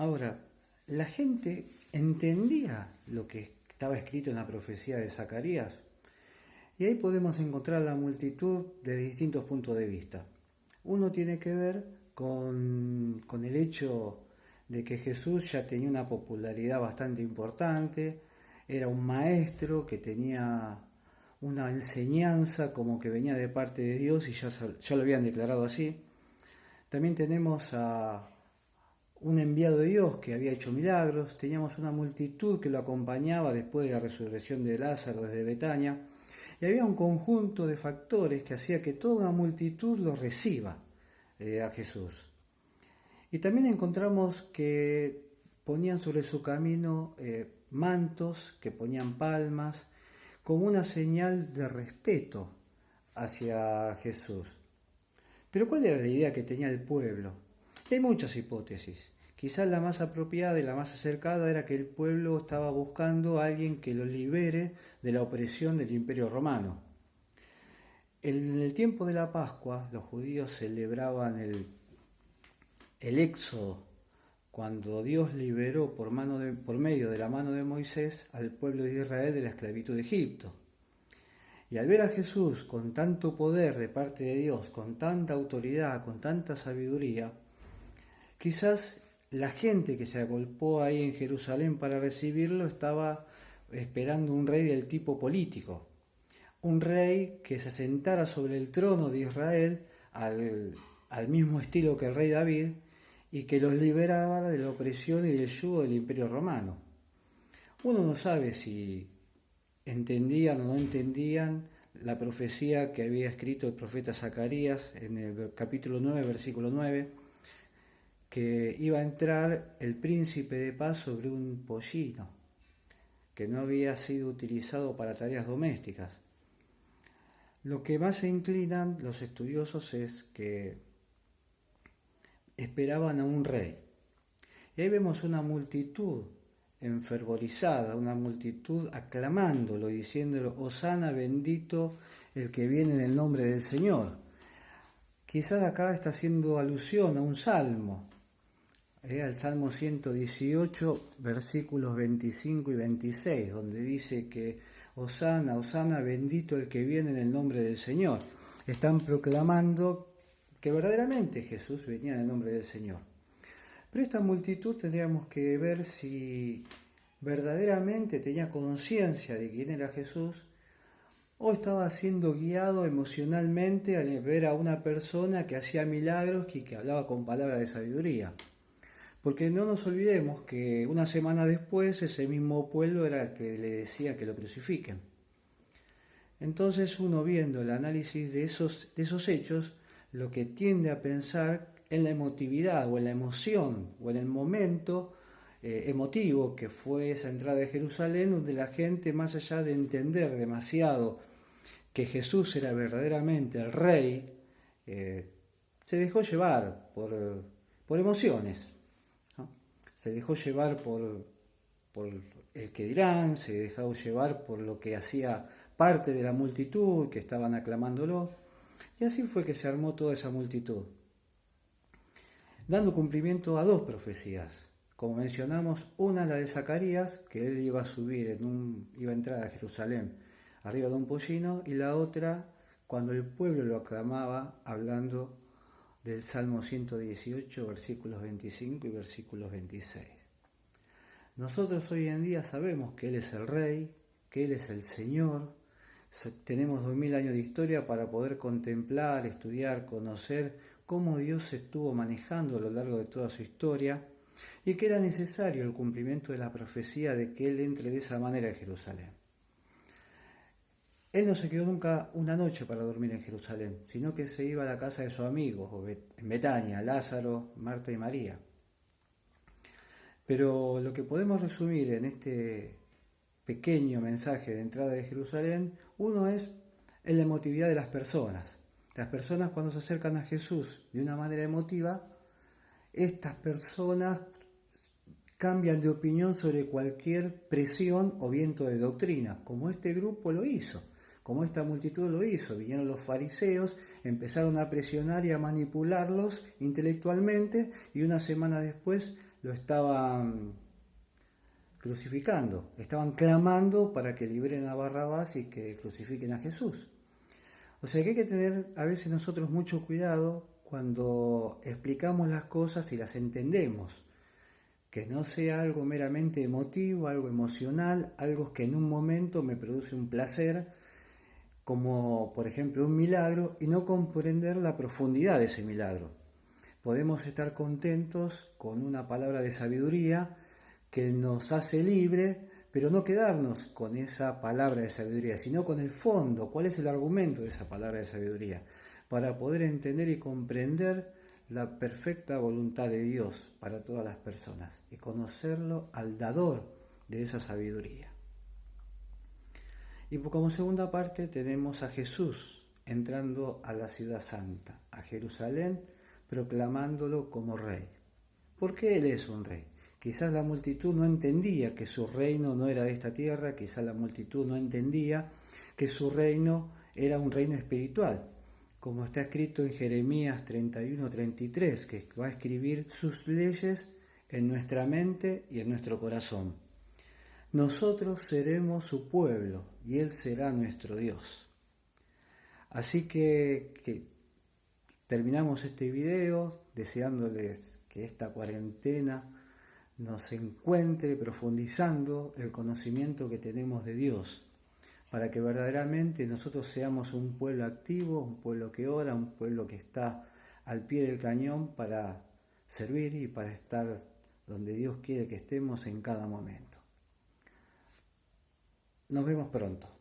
Ahora, la gente entendía lo que estaba escrito en la profecía de Zacarías, y ahí podemos encontrar la multitud de distintos puntos de vista. Uno tiene que ver con el hecho de que Jesús ya tenía una popularidad bastante importante, era un maestro que tenía una enseñanza como que venía de parte de Dios y ya lo habían declarado así. También tenemos a un enviado de Dios que había hecho milagros, teníamos una multitud que lo acompañaba después de la resurrección de Lázaro desde Betania, y había un conjunto de factores que hacía que toda una multitud lo reciba a Jesús. Y también encontramos que ponían sobre su camino mantos, que ponían palmas, como una señal de respeto hacia Jesús. Pero ¿cuál era la idea que tenía el pueblo? Y hay muchas hipótesis. Quizás la más apropiada y la más acercada era que el pueblo estaba buscando a alguien que lo libere de la opresión del Imperio Romano. En el tiempo de la Pascua, los judíos celebraban el éxodo, cuando Dios liberó por medio de la mano de Moisés al pueblo de Israel de la esclavitud de Egipto. Y al ver a Jesús con tanto poder de parte de Dios, con tanta autoridad, con tanta sabiduría, quizás la gente que se agolpó ahí en Jerusalén para recibirlo estaba esperando un rey del tipo político, un rey que se sentara sobre el trono de Israel al mismo estilo que el rey David y que los liberara de la opresión y del yugo del Imperio Romano. Uno no sabe si entendían o no entendían la profecía que había escrito el profeta Zacarías en el capítulo 9, versículo 9, que iba a entrar el príncipe de paz sobre un pollino, que no había sido utilizado para tareas domésticas. Lo que más se inclinan los estudiosos es que esperaban a un rey. Y ahí vemos una multitud enfervorizada, una multitud aclamándolo, diciéndolo: Hosana, bendito el que viene en el nombre del Señor. Quizás acá está haciendo alusión a un salmo, al Salmo 118, versículos 25 y 26, donde dice que Hosana, Hosana, bendito el que viene en el nombre del Señor. Están proclamando que verdaderamente Jesús venía en el nombre del Señor. Pero esta multitud tendríamos que ver si verdaderamente tenía conciencia de quién era Jesús o estaba siendo guiado emocionalmente al ver a una persona que hacía milagros y que hablaba con palabras de sabiduría. Porque no nos olvidemos que una semana después ese mismo pueblo era el que le decía que lo crucifiquen. Entonces uno, viendo el análisis de esos hechos, lo que tiende a pensar en la emotividad o en la emoción o en el momento emotivo que fue esa entrada de Jerusalén, donde la gente, más allá de entender demasiado que Jesús era verdaderamente el rey, se dejó llevar por emociones, ¿no? Se dejó llevar por el que dirán, se dejó llevar por lo que hacía parte de la multitud que estaban aclamándolo, y así fue que se armó toda esa multitud, dando cumplimiento a dos profecías. Como mencionamos, una, la de Zacarías, que él iba a subir, iba a entrar a Jerusalén arriba de un pollino, y la otra, cuando el pueblo lo aclamaba, hablando del Salmo 118, versículos 25 y versículos 26. Nosotros hoy en día sabemos que Él es el Rey, que Él es el Señor. Tenemos 2000 años de historia para poder contemplar, estudiar, conocer cómo Dios se estuvo manejando a lo largo de toda su historia y que era necesario el cumplimiento de la profecía de que Él entre de esa manera en Jerusalén. Él no se quedó nunca una noche para dormir en Jerusalén, sino que se iba a la casa de sus amigos, en Betania, Lázaro, Marta y María. Pero lo que podemos resumir en este pequeño mensaje de entrada de Jerusalén, uno es en la emotividad de las personas. Las personas, cuando se acercan a Jesús de una manera emotiva, estas personas cambian de opinión sobre cualquier presión o viento de doctrina, como este grupo lo hizo, como esta multitud lo hizo. Vinieron los fariseos, empezaron a presionar y a manipularlos intelectualmente, y una semana después lo estaban crucificando, estaban clamando para que liberen a Barrabás y que crucifiquen a Jesús. O sea que hay que tener a veces nosotros mucho cuidado cuando explicamos las cosas y las entendemos, que no sea algo meramente emotivo, algo emocional, algo que en un momento me produce un placer, como por ejemplo un milagro, y no comprender la profundidad de ese milagro. Podemos estar contentos con una palabra de sabiduría que nos hace libre, pero no quedarnos con esa palabra de sabiduría, sino con el fondo, cuál es el argumento de esa palabra de sabiduría, para poder entender y comprender la perfecta voluntad de Dios para todas las personas y conocerlo al dador de esa sabiduría. Y como segunda parte tenemos a Jesús entrando a la ciudad santa, a Jerusalén, proclamándolo como rey. ¿Por qué Él es un rey? Quizás la multitud no entendía que su reino no era de esta tierra, quizás la multitud no entendía que su reino era un reino espiritual, como está escrito en Jeremías 31-33, que va a escribir sus leyes en nuestra mente y en nuestro corazón. Nosotros seremos su pueblo y Él será nuestro Dios. Así que terminamos este video deseándoles que esta cuarentena nos encuentre profundizando el conocimiento que tenemos de Dios, para que verdaderamente nosotros seamos un pueblo activo, un pueblo que ora, un pueblo que está al pie del cañón para servir y para estar donde Dios quiere que estemos en cada momento. Nos vemos pronto.